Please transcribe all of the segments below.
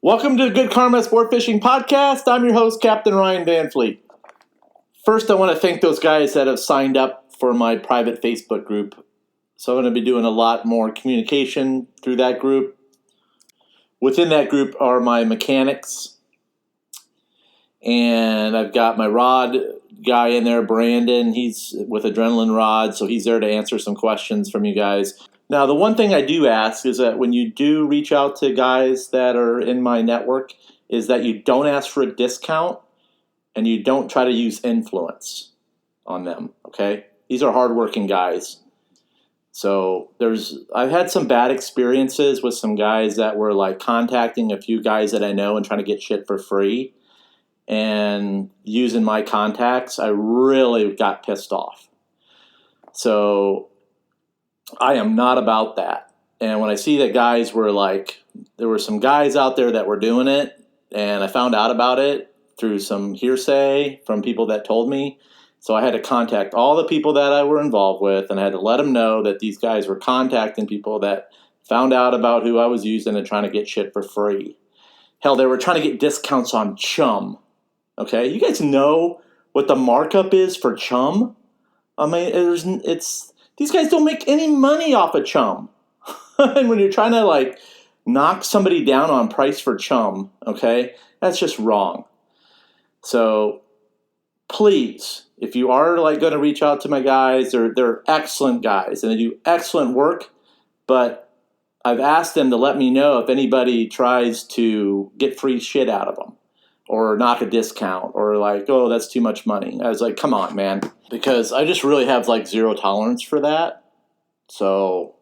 Welcome to the Good Karma Sport Fishing Podcast. I'm your host, Captain Ryan Van Fleet. First, I want to thank those guys that have signed up for my private Facebook group. So I'm going to be doing a lot more communication through that group. Within that group are my mechanics. And I've got my rod guy in there, Brandon. He's with Adrenaline Rod, so he's there to answer some questions from you guys. Now, the one thing I do ask is that when you do reach out to guys that are in my network is that you don't ask for a discount and you don't try to use influence on them, okay? These are hardworking guys. So I've had some bad experiences with some guys that were like contacting a few guys that I know and trying to get shit for free and using my contacts. I really got pissed off. So I am not about that. And when I see that guys were like, there were some guys out there that were doing it, and I found out about it through some hearsay from people that told me. So I had to contact all the people that I were involved with, and I had to let them know that these guys were contacting people that found out about who I was using and trying to get shit for free. Hell, they were trying to get discounts on chum. Okay, you guys know what the markup is for chum? I mean, these guys don't make any money off of chum. And when you're trying to like knock somebody down on price for chum, okay, that's just wrong. So please, if you are like going to reach out to my guys, they're excellent guys and they do excellent work, but I've asked them to let me know if anybody tries to get free shit out of them or knock a discount or like, oh, that's too much money. I was like, come on, man. Because I just really have like zero tolerance for that. So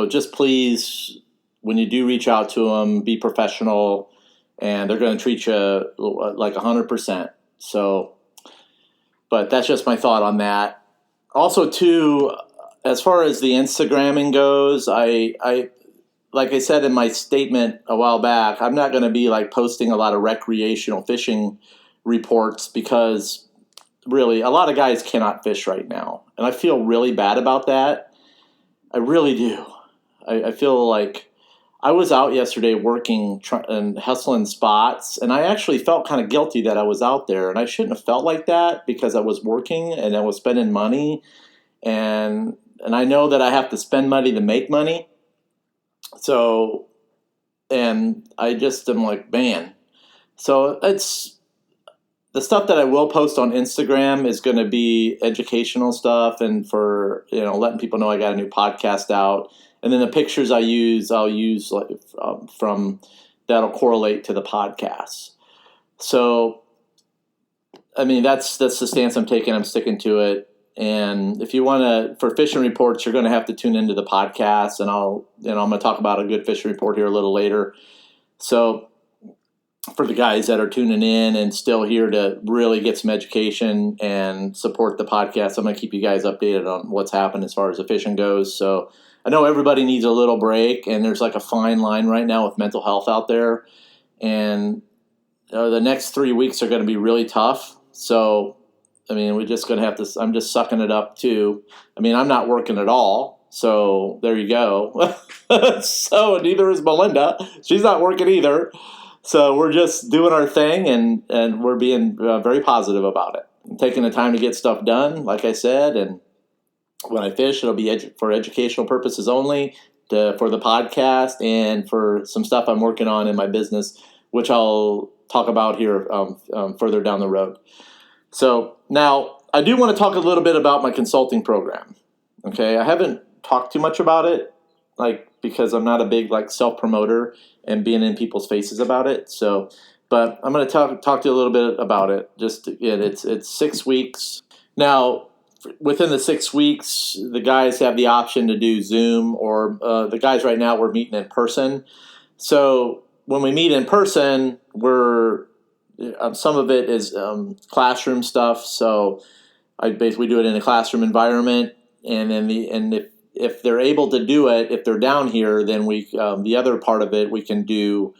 just please, when you do reach out to them, be professional, and they're going to treat you like 100%. So, but that's just my thought on that. Also, too, as far as the Instagramming goes, I like I said in my statement a while back, I'm not going to be like posting a lot of recreational fishing reports because really a lot of guys cannot fish right now. And I feel really bad about that. I really do. I feel like I was out yesterday working and hustling spots, and I actually felt kind of guilty that I was out there. And I shouldn't have felt like that because I was working and I was spending money. And I know that I have to spend money to make money. So, and I just am like, man. So it's the stuff that I will post on Instagram is going to be educational stuff and for, letting people know I got a new podcast out. And then the pictures I'll use like from that'll correlate to the podcast. So, I mean, that's the stance I'm taking. I'm sticking to it. And if you want to, for fishing reports, you're going to have to tune into the podcast, and I'm going to talk about a good fishing report here a little later. So for the guys that are tuning in and still here to really get some education and support the podcast, I'm going to keep you guys updated on what's happened as far as the fishing goes. So I know everybody needs a little break, and there's like a fine line right now with mental health out there. And the next 3 weeks are going to be really tough. So I mean, we're just going to have to, I'm just sucking it up too. I mean, I'm not working at all. So there you go. So neither is Melinda. She's not working either. So we're just doing our thing and we're being very positive about it. I'm taking the time to get stuff done, like I said. And when I fish, it'll be for educational purposes only, for the podcast and for some stuff I'm working on in my business, which I'll talk about here further down the road. So now I do want to talk a little bit about my consulting program. Okay, I haven't talked too much about it, because I'm not a big self-promoter and being in people's faces about it. So, but I'm going to talk to you a little bit about it. It's 6 weeks. Now, within the 6 weeks, the guys have the option to do Zoom or the guys right now we're meeting in person. So when we meet in person, some of it is classroom stuff, so I basically do it in a classroom environment, and then if they're able to do it, if they're down here, then the other part of it we can do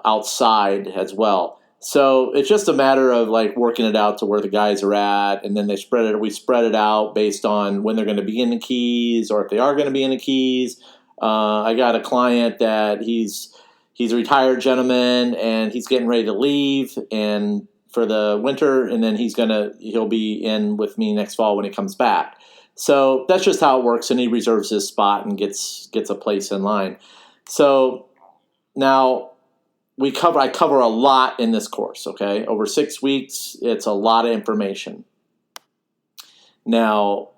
outside as well. So it's just a matter of working it out to where the guys are at, and then we spread it out based on when they're going to be in the Keys or if they are going to be in the Keys. I got a client that he's he's a retired gentleman and he's getting ready to leave and for the winter, and then he'll be in with me next fall when he comes back. So that's just how it works, and he reserves his spot and gets a place in line. So now I cover a lot in this course, okay? Over 6 weeks, it's a lot of information. Now,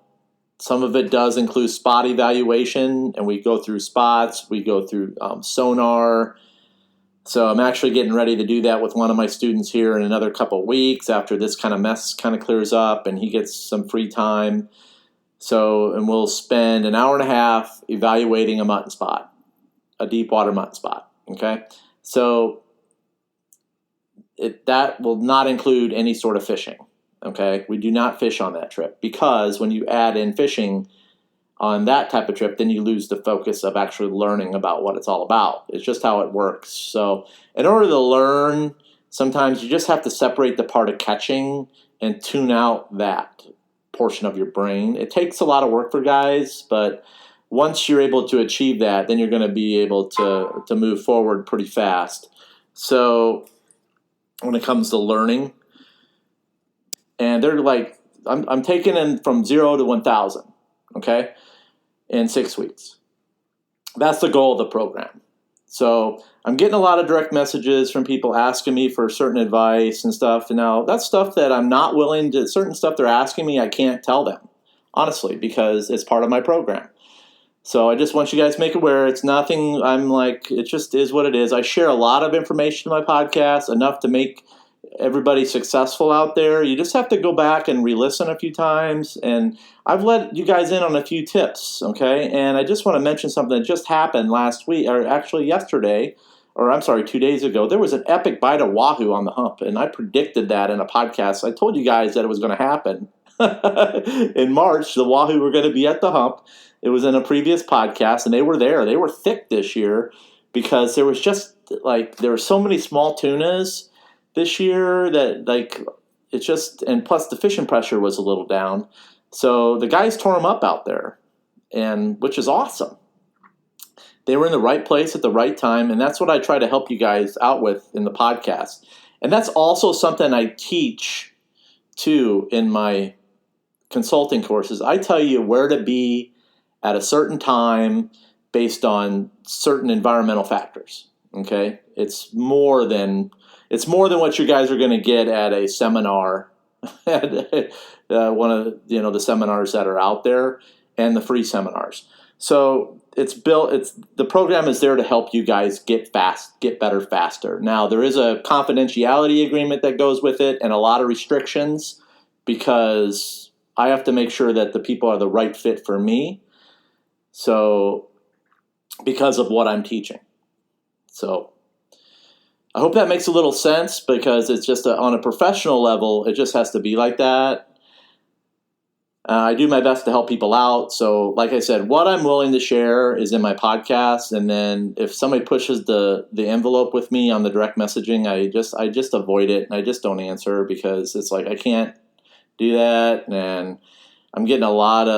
some of it does include spot evaluation, and we go through spots, we go through sonar. So I'm actually getting ready to do that with one of my students here in another couple of weeks after this kind of mess kind of clears up and he gets some free time. So, and we'll spend an hour and a half evaluating a mutton spot, a deep water mutton spot, okay? So that will not include any sort of fishing, okay? We do not fish on that trip because when you add in fishing on that type of trip, then you lose the focus of actually learning about what it's all about. It's just how it works. So in order to learn, sometimes you just have to separate the part of catching and tune out that portion of your brain. It takes a lot of work for guys, but once you're able to achieve that, then you're going to be able to move forward pretty fast. So when it comes to learning, and they're like, I'm taking them from 0 to 1,000, okay, in 6 weeks. That's the goal of the program. So I'm getting a lot of direct messages from people asking me for certain advice and stuff. And now that's stuff that I'm not willing to, certain stuff they're asking me, I can't tell them, honestly, because it's part of my program. So I just want you guys to make aware it's nothing, I'm like, it just is what it is. I share a lot of information in my podcast, enough to make everybody successful out there. You just have to go back and re-listen a few times. And I've let you guys in on a few tips, okay? And I just want to mention something that just happened last week, or actually yesterday, or I'm sorry, 2 days ago. There was an epic bite of Wahoo on the hump, and I predicted that in a podcast. I told you guys that it was going to happen. In March, the Wahoo were going to be at the hump. It was in a previous podcast, and they were there. They were thick this year because there was just, like, there were so many small tunas this year that, like, it's just, and plus the fishing pressure was a little down. So the guys tore them up out there, and which is awesome. They were in the right place at the right time, and that's what I try to help you guys out with in the podcast. And that's also something I teach, too, in my consulting courses. I tell you where to be at a certain time based on certain environmental factors, okay? It's more than what you guys are going to get at a seminar, at one of the seminars that are out there, and the free seminars. So the program is there to help you guys get better faster. Now there is a confidentiality agreement that goes with it, and a lot of restrictions because I have to make sure that the people are the right fit for me. So because of what I'm teaching, so. I hope that makes a little sense because it's just on a professional level, it just has to be like that. I do my best to help people out. So like I said, what I'm willing to share is in my podcast. And then if somebody pushes the envelope with me on the direct messaging, I just avoid it. And I just don't answer because it's like, I can't do that. And I get a lot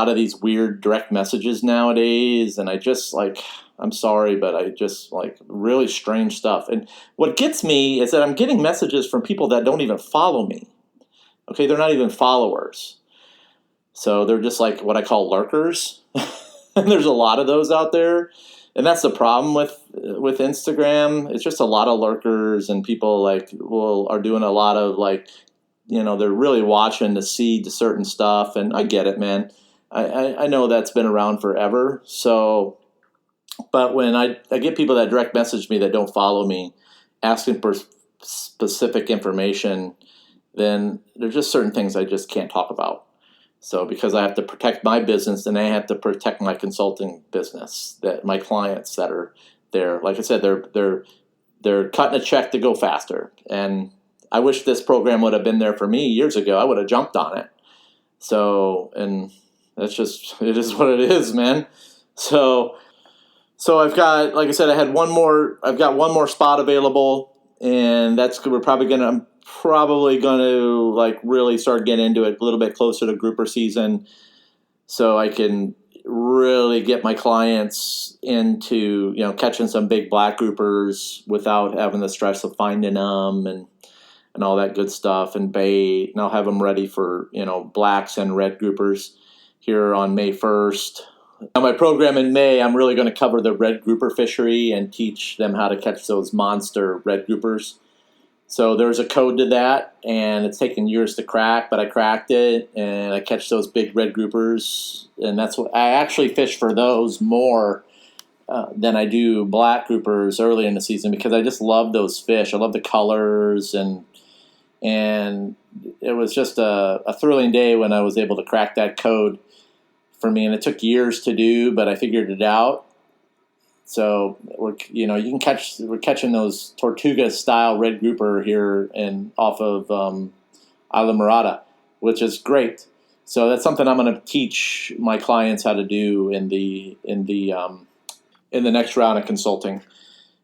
of these weird direct messages nowadays. And I just I'm sorry, but I just really strange stuff. And what gets me is that I'm getting messages from people that don't even follow me. Okay, they're not even followers. So they're just like what I call lurkers. And there's a lot of those out there. And that's the problem with Instagram. It's just a lot of lurkers and people are doing a lot of they're really watching to see the certain stuff. And I get it, man. I know that's been around forever. So, but when I get people that direct message me that don't follow me, asking for specific information, then there's just certain things I just can't talk about. So because I have to protect my business and I have to protect my consulting business, that my clients that are there, like I said, they're cutting a check to go faster. And I wish this program would have been there for me years ago. I would have jumped on it. So, and that's just, it is what it is, man. So I've got, like I said, I've got one more spot available, and I'm probably going to really start getting into it a little bit closer to grouper season so I can really get my clients into, catching some big black groupers without having the stress of finding them and all that good stuff and bait. And I'll have them ready for, blacks and red groupers here on May 1st. Now, my program in May, I'm really going to cover the red grouper fishery and teach them how to catch those monster red groupers. So there's a code to that, and it's taken years to crack, but I cracked it, and I catch those big red groupers, and that's what I actually fish for those more than I do black groupers early in the season because I just love those fish. I love the colors, and it was just a thrilling day when I was able to crack that code for me, and it took years to do, but I figured it out. So we're catching those Tortuga style red grouper here and off of Islamorada, which is great. So that's something I'm going to teach my clients how to do in the next round of consulting.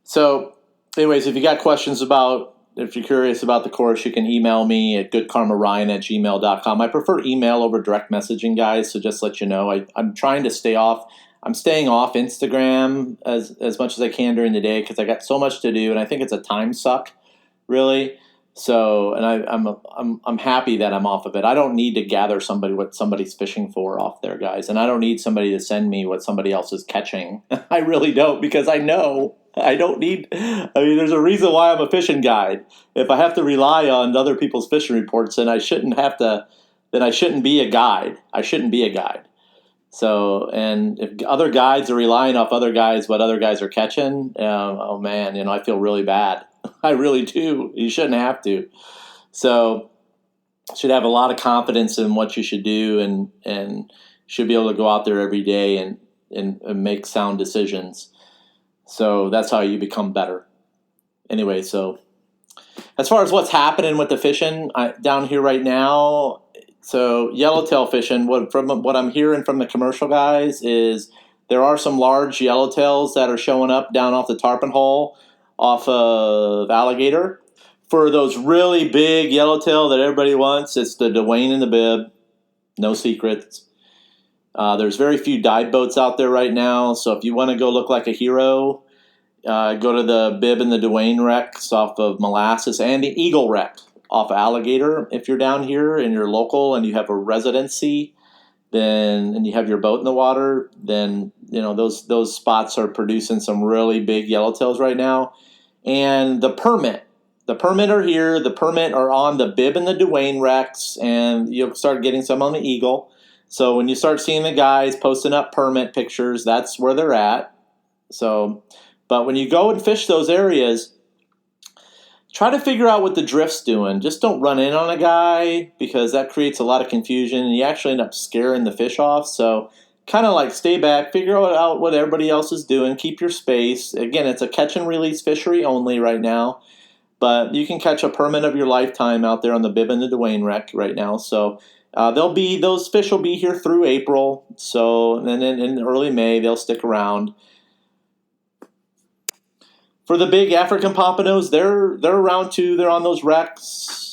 So, anyways, if you're curious about the course, you can email me at goodkarmaryan@gmail.com. I prefer email over direct messaging, guys. So just let you know, I'm trying to stay off. I'm staying off Instagram as much as I can during the day because I got so much to do, and I think it's a time suck, really. So, and I'm happy that I'm off of it. I don't need to gather what somebody's fishing for off there, guys, and I don't need somebody to send me what somebody else is catching. I really don't, because I know I don't need. There's a reason why I'm a fishing guide. If I have to rely on other people's fishing reports, then I shouldn't have to. Then I shouldn't be a guide. I shouldn't be a guide. So, and if other guides are relying off other guys, what other guys are catching, oh man, I feel really bad. I really do. You shouldn't have to. So, you should have a lot of confidence in what you should do, and should be able to go out there every day and make sound decisions. So that's how you become better. Anyway, so as far as what's happening with the fishing down here right now. So yellowtail fishing, what I'm hearing from the commercial guys is there are some large yellowtails that are showing up down off the tarpon hole off of Alligator. For those really big yellowtail that everybody wants, it's the Dwayne and the bib. No secrets. There's very few dive boats out there right now, so if you want to go look like a hero, go to the bib and the Dwayne wrecks off of Molasses and the Eagle wreck off Alligator. If you're down here and you're local and you have a residency, and you have your boat in the water, then those spots are producing some really big yellowtails right now. And the permit are here. The permit are on the bib and the Dwayne wrecks, and you'll start getting some on the Eagle. So when you start seeing the guys posting up permit pictures, that's where they're at. So, but when you go and fish those areas, try to figure out what the drift's doing. Just don't run in on a guy, because that creates a lot of confusion and you actually end up scaring the fish off. So kind of like stay back, figure out what everybody else is doing, keep your space. Again, it's a catch and release fishery only right now, but you can catch a permit of your lifetime out there on the bib and the Dwayne wreck right now. So those fish will be here through April. So then in early May, they'll stick around. For the big African pompanos, they're around too. They're on those wrecks,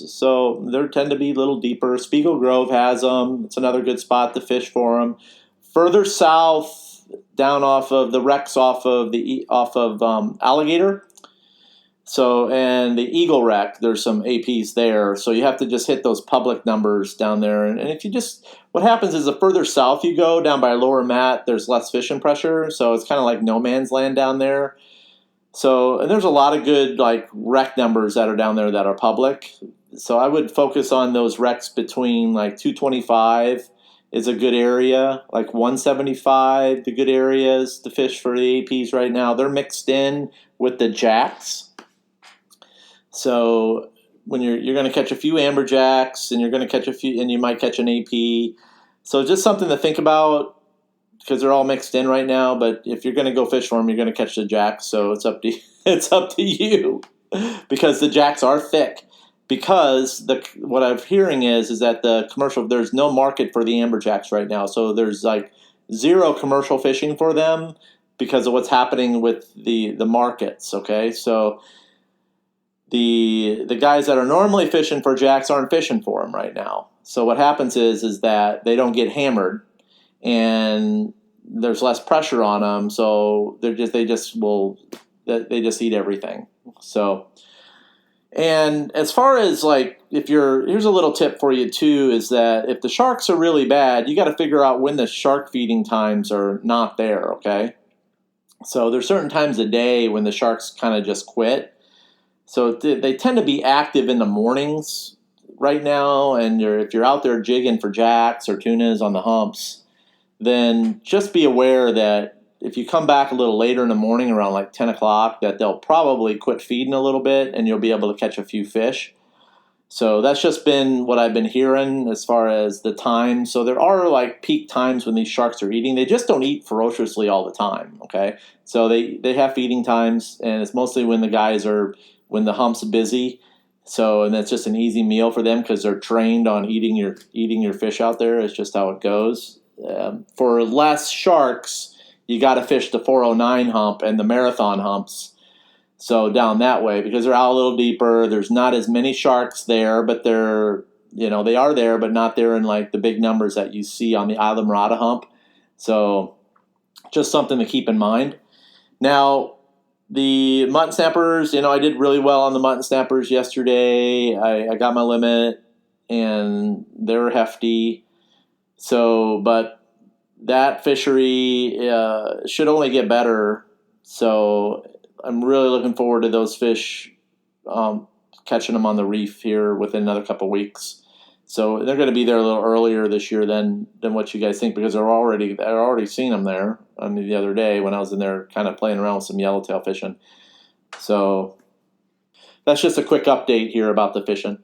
so they tend to be a little deeper. Spiegel Grove has them. It's another good spot to fish for them. Further south, down off of the wrecks off of Alligator. So, and the Eagle wreck, there's some APs there. So you have to just hit those public numbers down there. And if you what happens is the further south you go, down by Lower Mat, there's less fishing pressure. So it's kind of like no man's land down there. So, and there's a lot of good wreck numbers that are down there that are public. So I would focus on those wrecks between 225 is a good area, 175, the good areas to fish for the APs right now. They're mixed in with the jacks. So when you're going to catch a few amberjacks, and you're going to catch a few, and you might catch an AP. So just something to think about, because they're all mixed in right now. But if you're going to go fish for them, you're going to catch the jacks. So it's up to you, because the jacks are thick. Because what I'm hearing is that the commercial, there's no market for the amberjacks right now. So there's zero commercial fishing for them because of what's happening with the markets. Okay, so the guys that are normally fishing for jacks aren't fishing for them right now. So what happens is that they don't get hammered. And there's less pressure on them, so they just eat everything. So, and as far as like here's a little tip for you too, is that if the sharks are really bad, you got to figure out when the shark feeding times are not there. Okay, so there's certain times a day when the sharks kind of just quit. So they tend to be active in the mornings right now, and if you're out there jigging for jacks or tunas on the humps, then just be aware that if you come back a little later in the morning around like 10 o'clock, that they'll probably quit feeding a little bit and you'll be able to catch a few fish. So that's just been what I've been hearing as far as the time. So there are like peak times when these sharks are eating. They just don't eat ferociously all the time, okay? So they have feeding times, and it's mostly when when the hump's busy. So, and that's just an easy meal for them because they're trained on eating your fish out there. It's just how it goes. For less sharks, you got to fish the 409 hump and the marathon humps. So down that way, because they're out a little deeper, there's not as many sharks there, but they are there, but not there in like the big numbers that you see on the Islamorada Hump. So just something to keep in mind. Now, the mutton snappers, I did really well on the mutton snappers yesterday. I got my limit, and they're hefty. So, but that fishery should only get better. So I'm really looking forward to those fish, catching them on the reef here within another couple weeks. So they're going to be there a little earlier this year than what you guys think, because I've already seen them there. I mean, the other day when I was in there kind of playing around with some yellowtail fishing. So that's just a quick update here about the fishing.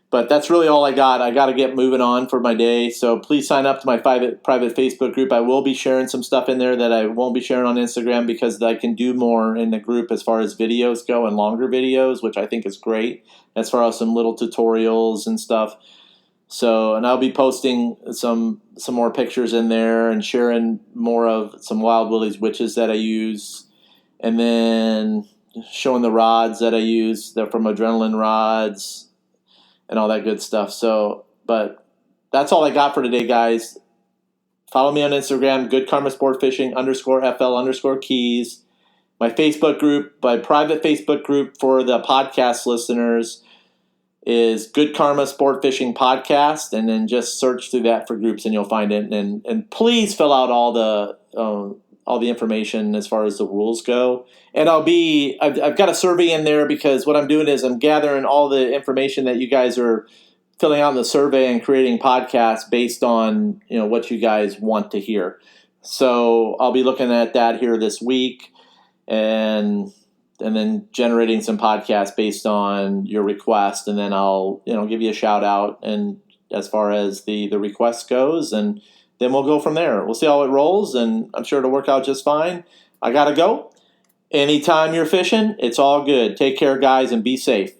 But that's really all I got. I got to get moving on for my day. So please sign up to my private Facebook group. I will be sharing some stuff in there that I won't be sharing on Instagram, because I can do more in the group as far as videos go, and longer videos, which I think is great, as far as some little tutorials and stuff. So, and I'll be posting some more pictures in there and sharing more of some Wild Willie's witches that I use, and then showing the rods that I use. They're from Adrenaline Rods and all that good stuff. So, but that's all I got for today, guys. Follow me on Instagram, Good Karma Sport Fishing _FL_keys. My Facebook group, my private Facebook group for the podcast listeners, is Good Karma Sport Fishing Podcast, and then just search through that for groups and you'll find it. And please fill out all the information as far as the rules go. And I've got a survey in there, because what I'm doing is I'm gathering all the information that you guys are filling out in the survey and creating podcasts based on what you guys want to hear. So I'll be looking at that here this week, and then generating some podcasts based on your request, and then I'll give you a shout out and as far as the request goes, and then we'll go from there. We'll see how it rolls, and I'm sure it'll work out just fine. I gotta go. Anytime you're fishing, it's all good. Take care, guys, and be safe.